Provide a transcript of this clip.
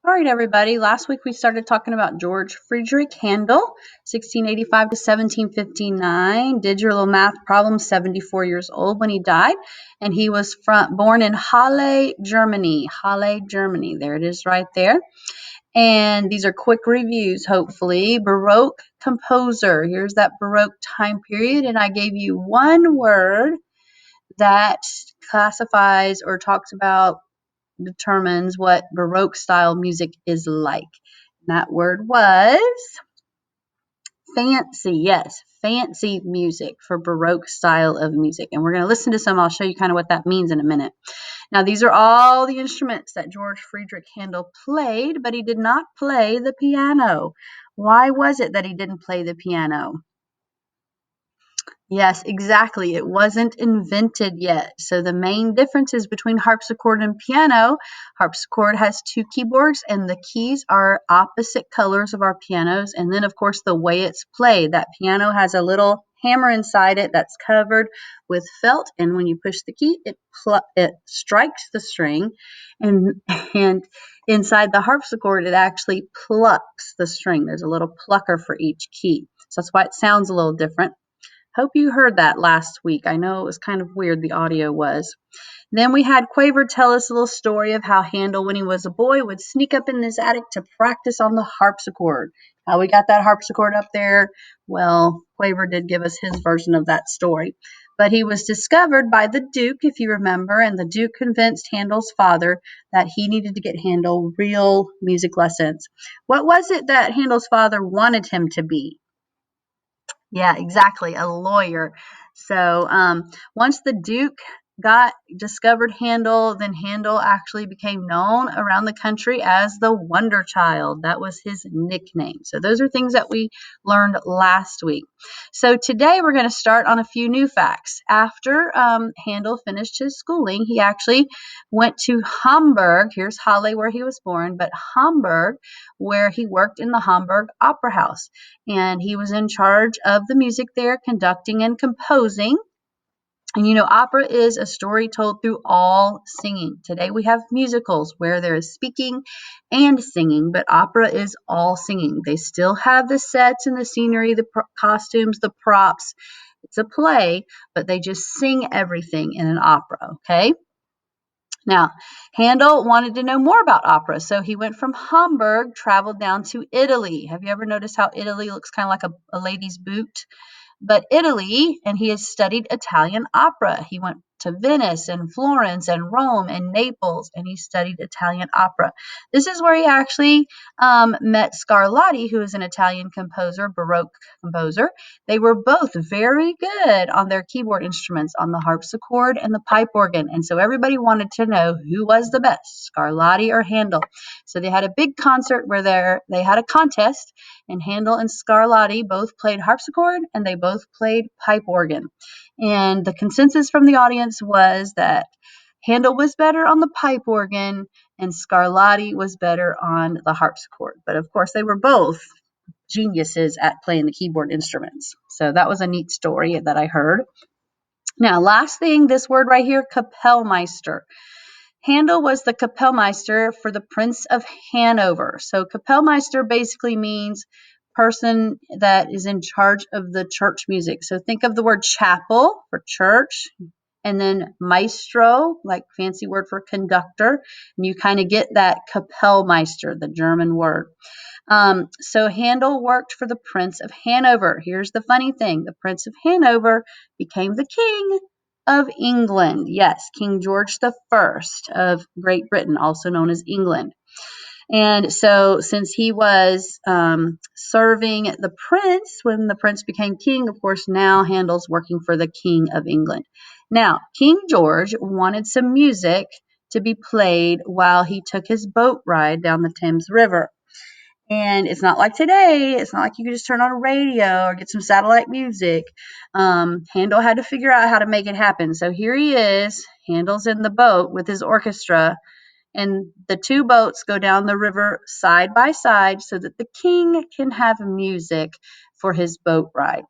All right, everybody. Last week we started talking about George Friedrich Handel, 1685 to 1759. Did your little math problem, 74 years old when he died. And he was born in Halle, Germany. Halle, Germany. There it is right there. And these are quick reviews, hopefully. Baroque composer. Here's that Baroque time period. And I gave you one word that classifies or talks about determines what Baroque style music is like. And that word was fancy. Yes, fancy music for Baroque style of music. And we're going to listen to some. I'll show you kind of what that means in a minute. Now, these are all the instruments that George Friedrich Handel played, but he did not play the piano. Why was it that he didn't play the piano? Yes, exactly. It wasn't invented yet. So the main differences between harpsichord and piano, harpsichord has two keyboards and the keys are opposite colors of our pianos. And then, of course, the way it's played. That piano has a little hammer inside it that's covered with felt. And when you push the key, it strikes the string. And inside the harpsichord, it actually plucks the string. There's a little plucker for each key. So that's why it sounds a little different. Hope you heard that last week. I know it was kind of weird, the audio was. Then we had Quaver tell us a little story of how Handel, when he was a boy, would sneak up in his attic to practice on the harpsichord. How we got that harpsichord up there? Well, Quaver did give us his version of that story. But he was discovered by the Duke, if you remember, and the Duke convinced Handel's father that he needed to get Handel real music lessons. What was it that Handel's father wanted him to be? Yeah, exactly, a lawyer. So once the Duke discovered Handel, then Handel actually became known around the country as the Wonder Child. That was his nickname. So those are things that we learned last week. So today we're going to start on a few new facts. After Handel finished his schooling, he actually went to Hamburg. Here's Halle, where he was born, but Hamburg, where he worked in the Hamburg Opera House. And he was in charge of the music there, conducting and composing. And opera is a story told through all singing. Today we have musicals where there is speaking and singing, but opera is all singing. They still have the sets and the scenery, the costumes, the props. It's a play, but they just sing everything in an opera, okay? Now, Handel wanted to know more about opera, so he went from Hamburg, traveled down to Italy. Have you ever noticed how Italy looks kind of like a lady's boot? But Italy, and he has studied Italian opera. He went to Venice and Florence and Rome and Naples, and he studied Italian opera. This is where he actually met Scarlatti, who is an Italian composer, Baroque composer. They were both very good on their keyboard instruments, on the harpsichord and the pipe organ. And so everybody wanted to know who was the best, Scarlatti or Handel. So they had a big concert where they had a contest, and Handel and Scarlatti both played harpsichord and they both played pipe organ. And the consensus from the audience was that Handel was better on the pipe organ and Scarlatti was better on the harpsichord. But of course, they were both geniuses at playing the keyboard instruments. So that was a neat story that I heard. Now, last thing, this word right here, Kapellmeister. Handel was the Kapellmeister for the Prince of Hanover. So Kapellmeister basically means person that is in charge of the church music. So think of the word chapel for church, and then maestro, like fancy word for conductor, and you kind of get that Kapellmeister, the German word. So Handel worked for the Prince of Hanover. Here's the funny thing. The Prince of Hanover became the king of England. Yes, King George I of Great Britain, also known as England. And so since he was serving the prince when the prince became king, of course, now Handel's working for the King of England. Now, King George wanted some music to be played while he took his boat ride down the Thames River. And it's not like today. It's not like you can just turn on a radio or get some satellite music. Handel had to figure out how to make it happen. So here he is. Handel's in the boat with his orchestra. And the two boats go down the river side by side so that the king can have music for his boat ride.